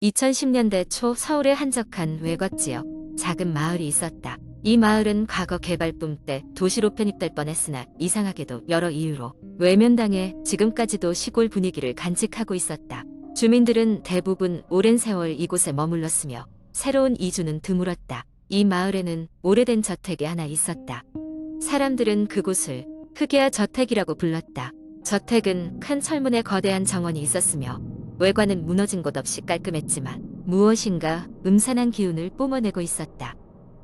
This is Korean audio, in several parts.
2010년대 초 서울의 한적한 외곽지역 작은 마을이 있었다. 이 마을은 과거 개발붐 때 도시로 편입될 뻔했으나 이상하게도 여러 이유로 외면당해 지금까지도 시골 분위기를 간직하고 있었다. 주민들은 대부분 오랜 세월 이곳에 머물렀으며 새로운 이주는 드물었다. 이 마을에는 오래된 저택이 하나 있었다. 사람들은 그곳을 흑야 저택이라고 불렀다. 저택은 큰 철문에 거대한 정원이 있었으며 외관은 무너진 곳 없이 깔끔했지만 무엇인가 음산한 기운을 뿜어내고 있었다.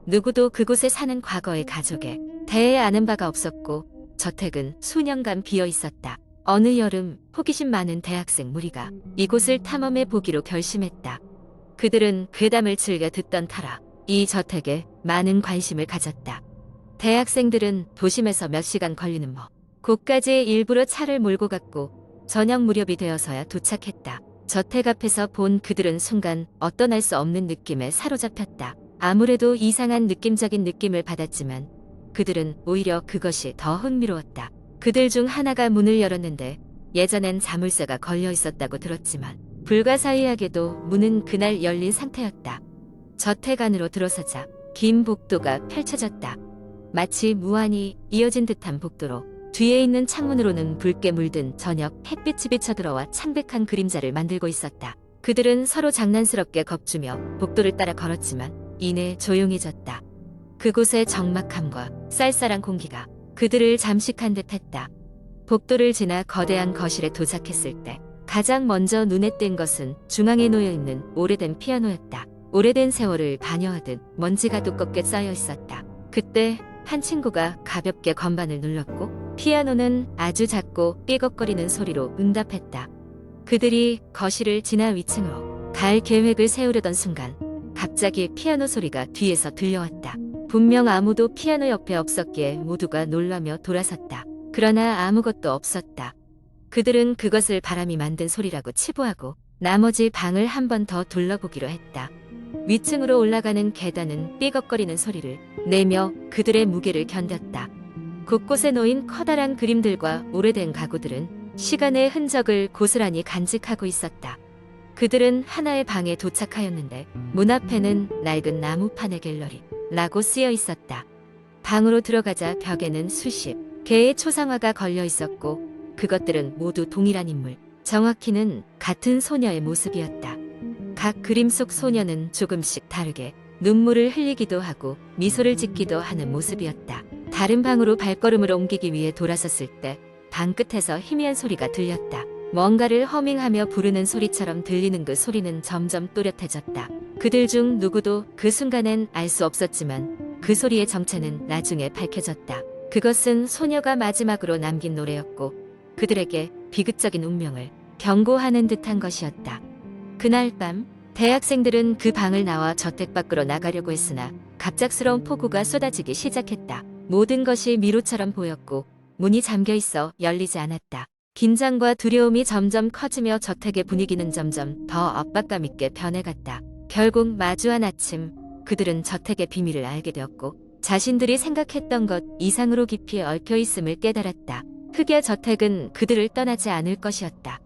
누구도 그곳에 사는 과거의 가족에 대해 아는 바가 없었고 저택은 수년간 비어 있었다. 어느 여름 호기심 많은 대학생 무리가 이곳을 탐험해 보기로 결심했다. 그들은 괴담을 즐겨 듣던 터라 이 저택에 많은 관심을 가졌다. 대학생들은 도심에서 몇 시간 걸리는 곳까지 일부러 차를 몰고 갔고 저녁 무렵이 되어서야 도착했다. 저택 앞에서 본 그들은 순간 어떤 알 수 없는 느낌에 사로잡혔다. 아무래도 이상한 느낌적인 느낌을 받았지만 그들은 오히려 그것이 더 흥미로웠다. 그들 중 하나가 문을 열었는데 예전엔 자물쇠가 걸려 있었다고 들었지만 불가사의하게도 문은 그날 열린 상태였다. 저택 안으로 들어서자 긴 복도가 펼쳐졌다. 마치 무한히 이어진 듯한 복도로 뒤에 있는 창문으로는 붉게 물든 저녁 햇빛이 비쳐들어와 창백한 그림자를 만들고 있었다. 그들은 서로 장난스럽게 겁주며 복도를 따라 걸었지만 이내 조용해졌다. 그곳의 적막함과 쌀쌀한 공기가 그들을 잠식한 듯했다. 복도를 지나 거대한 거실에 도착했을 때 가장 먼저 눈에 띈 것은 중앙에 놓여있는 오래된 피아노였다. 오래된 세월을 반여하듯 먼지가 두껍게 쌓여 있었다. 그때 한 친구가 가볍게 건반을 눌렀고 피아노는 아주 작고 삐걱거리는 소리로 응답했다. 그들이 거실을 지나 위층으로 갈 계획을 세우려던 순간 갑자기 피아노 소리가 뒤에서 들려왔다. 분명 아무도 피아노 옆에 없었기에 모두가 놀라며 돌아섰다. 그러나 아무것도 없었다. 그들은 그것을 바람이 만든 소리라고 치부하고 나머지 방을 한 번 더 둘러보기로 했다. 위층으로 올라가는 계단은 삐걱거리는 소리를 내며 그들의 무게를 견뎠다. 곳곳에 놓인 커다란 그림들과 오래된 가구들은 시간의 흔적을 고스란히 간직하고 있었다. 그들은 하나의 방에 도착하였는데 문 앞에는 낡은 나무판의 갤러리라고 쓰여 있었다. 방으로 들어가자 벽에는 수십 개의 초상화가 걸려 있었고 그것들은 모두 동일한 인물, 정확히는 같은 소녀의 모습이었다. 각 그림 속 소녀는 조금씩 다르게 눈물을 흘리기도 하고 미소를 짓기도 하는 모습이었다. 다른 방으로 발걸음을 옮기기 위해 돌아섰을 때 방 끝에서 희미한 소리가 들렸다. 뭔가를 허밍하며 부르는 소리처럼 들리는 그 소리는 점점 또렷해졌다. 그들 중 누구도 그 순간엔 알 수 없었지만 그 소리의 정체는 나중에 밝혀졌다. 그것은 소녀가 마지막으로 남긴 노래였고 그들에게 비극적인 운명을 경고하는 듯한 것이었다. 그날 밤 대학생들은 그 방을 나와 저택 밖으로 나가려고 했으나 갑작스러운 폭우가 쏟아지기 시작했다. 모든 것이 미로처럼 보였고 문이 잠겨 있어 열리지 않았다. 긴장과 두려움이 점점 커지며 저택의 분위기는 점점 더 압박감 있게 변해갔다. 결국 마주한 아침 그들은 저택의 비밀을 알게 되었고 자신들이 생각했던 것 이상으로 깊이 얽혀 있음을 깨달았다. 흑야 저택은 그들을 떠나지 않을 것이었다.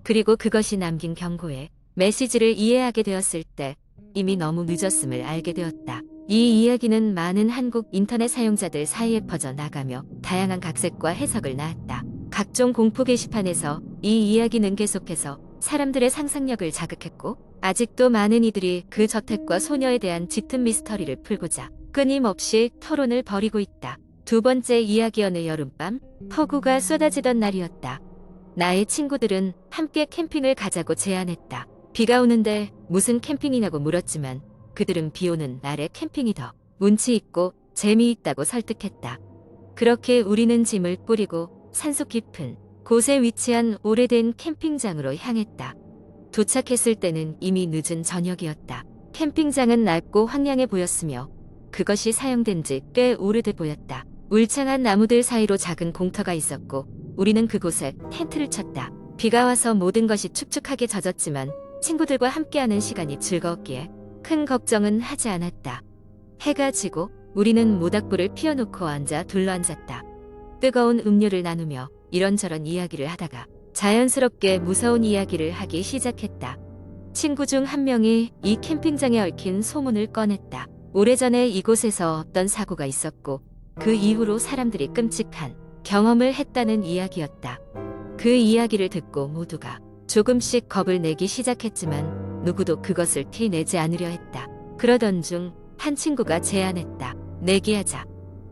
그리고 그것이 남긴 경고에 메시지를 이해하게 되었을 때 이미 너무 늦었음을 알게 되었다. 이 이야기는 많은 한국 인터넷 사용자들 사이에 퍼져 나가며 다양한 각색과 해석을 낳았다. 각종 공포 게시판에서 이 이야기는 계속해서 사람들의 상상력을 자극했고 아직도 많은 이들이 그 저택과 소녀에 대한 짙은 미스터리를 풀고자 끊임없이 토론을 벌이고 있다. 두 번째 이야기는 여름밤 폭우가 쏟아지던 날이었다. 나의 친구들은 함께 캠핑을 가자고 제안했다. 비가 오는데 무슨 캠핑이냐고 물었지만 그들은 비 오는 날에 캠핑이 더 운치 있고 재미있다고 설득했다. 그렇게 우리는 짐을 뿌리고 산속 깊은 곳에 위치한 오래된 캠핑장으로 향했다. 도착했을 때는 이미 늦은 저녁이었다. 캠핑장은 낡고 황량해 보였으며 그것이 사용된 지 꽤 오래돼 보였다. 울창한 나무들 사이로 작은 공터가 있었고 우리는 그곳에 텐트를 쳤다. 비가 와서 모든 것이 축축하게 젖었지만 친구들과 함께하는 시간이 즐거웠기에 큰 걱정은 하지 않았다. 해가 지고 우리는 모닥불을 피워놓고 앉아 둘러앉았다. 뜨거운 음료를 나누며 이런저런 이야기를 하다가 자연스럽게 무서운 이야기를 하기 시작했다. 친구 중 한 명이 이 캠핑장에 얽힌 소문을 꺼냈다. 오래전에 이곳에서 어떤 사고가 있었고 그 이후로 사람들이 끔찍한 경험을 했다는 이야기였다. 그 이야기를 듣고 모두가 조금씩 겁을 내기 시작했지만 누구도 그것을 티내지 않으려 했다. 그러던 중 한 친구가 제안했다. 내기하자.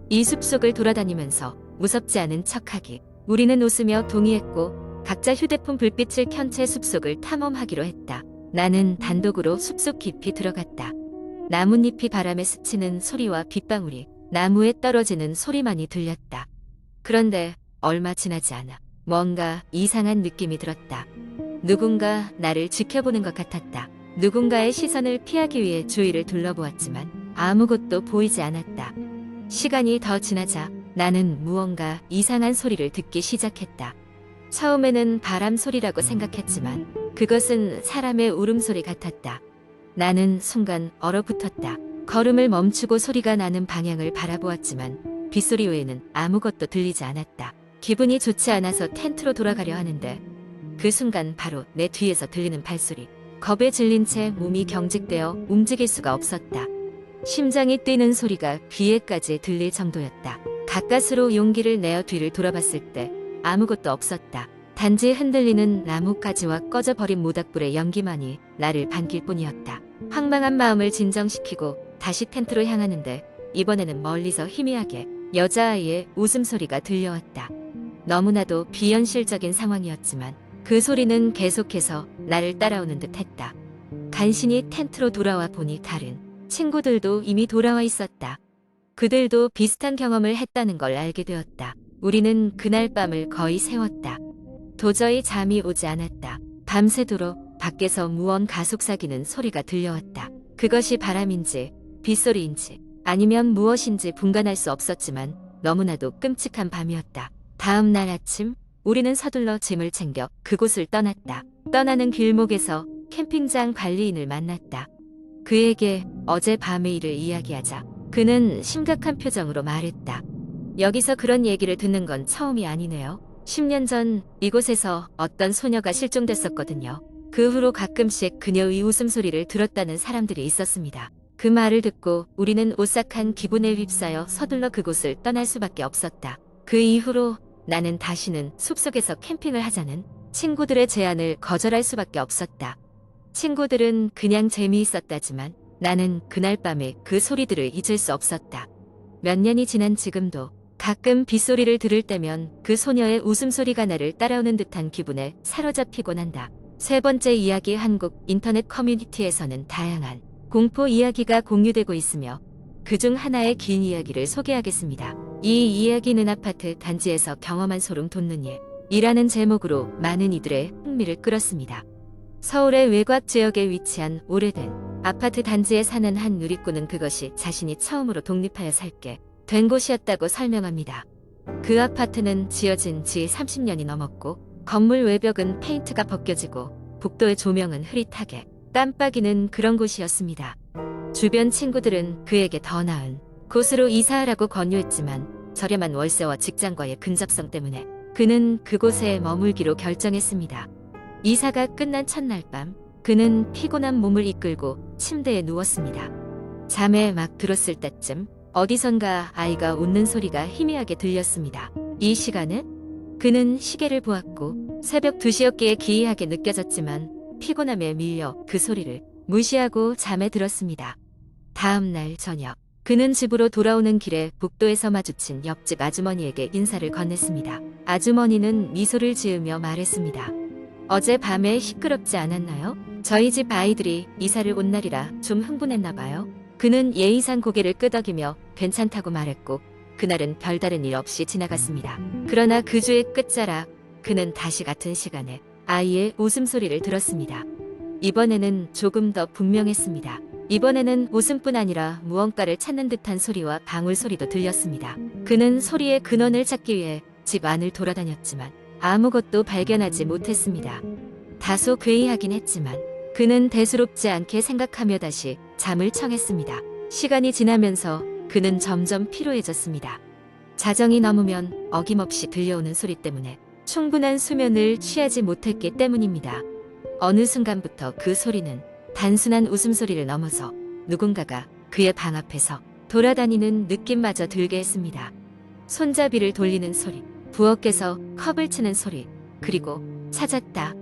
이 숲속을 돌아다니면서 무섭지 않은 척하기. 우리는 웃으며 동의했고 각자 휴대폰 불빛을 켠 채 숲속을 탐험하기로 했다. 나는 단독으로 숲속 깊이 들어갔다. 나뭇잎이 바람에 스치는 소리와 빗방울이 나무에 떨어지는 소리만이 들렸다. 그런데 얼마 지나지 않아 뭔가 이상한 느낌이 들었다. 누군가 나를 지켜보는 것 같았다. 누군가의 시선을 피하기 위해 주위를 둘러보았지만 아무것도 보이지 않았다. 시간이 더 지나자 나는 무언가 이상한 소리를 듣기 시작했다. 처음에는 바람 소리라고 생각했지만 그것은 사람의 울음소리 같았다. 나는 순간 얼어붙었다. 걸음을 멈추고 소리가 나는 방향을 바라보았지만 빗소리 외에는 아무것도 들리지 않았다. 기분이 좋지 않아서 텐트로 돌아가려 하는데 그 순간 바로 내 뒤에서 들리는 발소리. 겁에 질린 채 몸이 경직되어 움직일 수가 없었다. 심장이 뛰는 소리가 귀에까지 들릴 정도였다. 가까스로 용기를 내어 뒤를 돌아봤을 때 아무것도 없었다. 단지 흔들리는 나뭇가지와 꺼져버린 모닥불의 연기만이 나를 반길 뿐이었다. 황망한 마음을 진정시키고 다시 텐트로 향하는데 이번에는 멀리서 희미하게 여자아이의 웃음소리가 들려왔다. 너무나도 비현실적인 상황이었지만 그 소리는 계속해서 나를 따라오는 듯 했다. 간신히 텐트로 돌아와 보니 다른 친구들도 이미 돌아와 있었다. 그들도 비슷한 경험을 했다는 걸 알게 되었다. 우리는 그날 밤을 거의 새웠다. 도저히 잠이 오지 않았다. 밤새도록 밖에서 무언가 속삭이는 소리가 들려왔다. 그것이 바람인지 빗소리인지 아니면 무엇인지 분간할 수 없었지만 너무나도 끔찍한 밤이었다. 다음 날 아침 우리는 서둘러 짐을 챙겨 그곳을 떠났다. 떠나는 길목에서 캠핑장 관리인을 만났다. 그에게 어젯밤의 일을 이야기하자 그는 심각한 표정으로 말했다. 여기서 그런 얘기를 듣는 건 처음이 아니네요. 10년 전 이곳에서 어떤 소녀가 실종됐었거든요. 그 후로 가끔씩 그녀의 웃음소리를 들었다는 사람들이 있었습니다. 그 말을 듣고 우리는 오싹한 기분에 휩싸여 서둘러 그곳을 떠날 수밖에 없었다. 그 이후로 나는 다시는 숲속에서 캠핑을 하자는 친구들의 제안을 거절할 수밖에 없었다. 친구들은 그냥 재미있었다지만 나는 그날 밤에 그 소리들을 잊을 수 없었다. 몇 년이 지난 지금도 가끔 빗소리를 들을 때면 그 소녀의 웃음소리가 나를 따라오는 듯한 기분에 사로잡히곤 한다. 세 번째 이야기. 한국 인터넷 커뮤니티에서는 다양한 공포 이야기가 공유되고 있으며 그중 하나의 긴 이야기를 소개하겠습니다. 이 이야기는 아파트 단지에서 경험한 소름 돋는 일이라는 제목으로 많은 이들의 흥미를 끌었습니다. 서울의 외곽 지역에 위치한 오래된 아파트 단지에 사는 한 누리꾼은 그것이 자신이 처음으로 독립하여 살게 된 곳이었다고 설명합니다. 그 아파트는 지어진 지 30년이 넘었고 건물 외벽은 페인트가 벗겨지고 복도의 조명은 흐릿하게 깜빡이는 그런 곳이었습니다. 주변 친구들은 그에게 더 나은 곳으로 이사하라고 권유했지만 저렴한 월세와 직장과의 근접성 때문에 그는 그곳에 머물기로 결정했습니다. 이사가 끝난 첫날 밤 그는 피곤한 몸을 이끌고 침대에 누웠습니다. 잠에 막 들었을 때쯤 어디선가 아이가 웃는 소리가 희미하게 들렸습니다. 이 시간은 그는 시계를 보았고 새벽 2시였기에 기이하게 느껴졌지만 피곤함에 밀려 그 소리를 무시하고 잠에 들었습니다. 다음 날 저녁 그는 집으로 돌아오는 길에 복도에서 마주친 옆집 아주머니에게 인사를 건넸습니다. 아주머니는 미소를 지으며 말했습니다. 어젯밤에 시끄럽지 않았나요? 저희 집 아이들이 이사를 온 날이라 좀 흥분했나 봐요. 그는 예의상 고개를 끄덕이며 괜찮다고 말했고 그날은 별다른 일 없이 지나갔습니다. 그러나 그 주의 끝자락 그는 다시 같은 시간에 아이의 웃음소리를 들었습니다. 이번에는 조금 더 분명했습니다. 이번에는 웃음뿐 아니라 무언가를 찾는 듯한 소리와 방울 소리도 들렸습니다. 그는 소리의 근원을 찾기 위해 집 안을 돌아다녔지만 아무것도 발견하지 못했습니다. 다소 괴이하긴 했지만 그는 대수롭지 않게 생각하며 다시 잠을 청했습니다. 시간이 지나면서 그는 점점 피로해졌습니다. 자정이 넘으면 어김없이 들려오는 소리 때문에 충분한 수면을 취하지 못했기 때문입니다. 어느 순간부터 그 소리는 단순한 웃음소리를 넘어서 누군가가 그의 방 앞에서 돌아다니는 느낌마저 들게 했습니다. 손잡이를 돌리는 소리, 부엌에서 컵을 치는 소리, 그리고 찾았다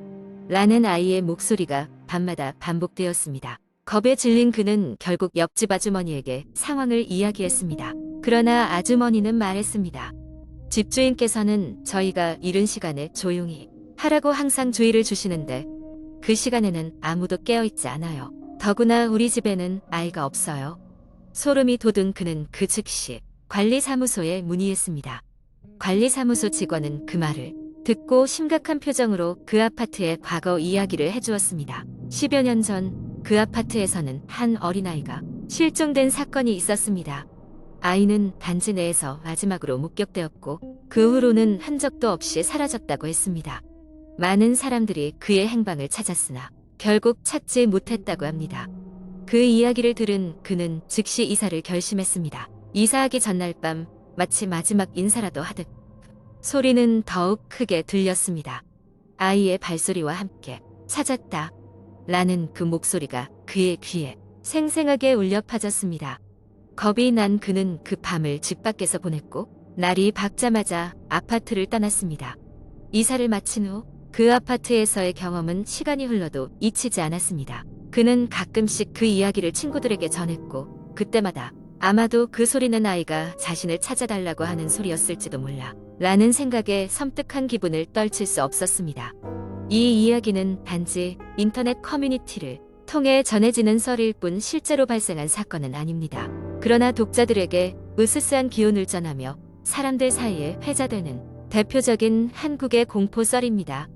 라는 아이의 목소리가 밤마다 반복되었습니다. 겁에 질린 그는 결국 옆집 아주머니에게 상황을 이야기했습니다. 그러나 아주머니는 말했습니다. 집주인께서는 저희가 이른 시간에 조용히 하라고 항상 주의를 주시는데 그 시간에는 아무도 깨어있지 않아요. 더구나 우리 집에는 아이가 없어요. 소름이 돋은 그는 그 즉시 관리사무소에 문의했습니다. 관리사무소 직원은 그 말을 듣고 심각한 표정으로 그 아파트의 과거 이야기를 해주었습니다. 10여 년 전 그 아파트에서는 한 어린아이가 실종된 사건이 있었습니다. 아이는 단지 내에서 마지막으로 목격되었고 그 후로는 흔적도 없이 사라졌다고 했습니다. 많은 사람들이 그의 행방을 찾았으나 결국 찾지 못했다고 합니다. 그 이야기를 들은 그는 즉시 이사를 결심했습니다. 이사하기 전날 밤 마치 마지막 인사라도 하듯 소리는 더욱 크게 들렸습니다. 아이의 발소리와 함께 찾았다 라는 그 목소리가 그의 귀에 생생하게 울려 퍼졌습니다. 겁이 난 그는 그 밤을 집 밖에서 보냈고 날이 밝자마자 아파트를 떠났습니다. 이사를 마친 후 그 아파트에서의 경험은 시간이 흘러도 잊히지 않았습니다. 그는 가끔씩 그 이야기를 친구들에게 전했고 그때마다 아마도 그 소리는 아이가 자신을 찾아달라고 하는 소리였을지도 몰라 라는 생각에 섬뜩한 기분을 떨칠 수 없었습니다. 이 이야기는 단지 인터넷 커뮤니티를 통해 전해지는 썰일 뿐 실제로 발생한 사건은 아닙니다. 그러나 독자들에게 으스스한 기운을 전하며 사람들 사이에 회자되는 대표적인 한국의 공포 썰입니다.